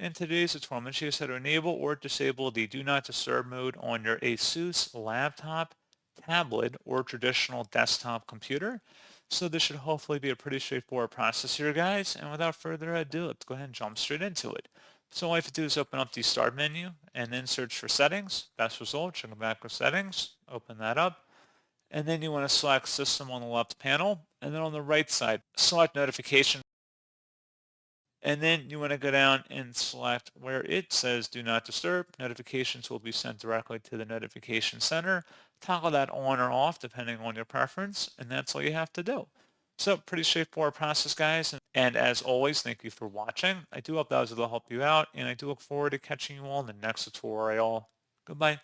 in today's tutorial, I'm going to show you how to enable or disable the Do Not Disturb mode on your Asus laptop, tablet, or traditional desktop computer. So this should hopefully be a pretty straightforward process here, guys. And without further ado, let's go ahead and jump straight into it. So all you have to do is open up the Start menu and then search for Settings. Best result, check back with Settings. Open that up. And then you want to select System on the left panel. And then on the right side, select Notifications. And then you want to go down and select where it says Do Not Disturb. Notifications will be sent directly to the notification center. Toggle that on or off depending on your preference, and that's all you have to do. So pretty straightforward process, guys. And as always, thank you for watching. I do hope that was able to help you out, and I do look forward to catching you all in the next tutorial. Goodbye.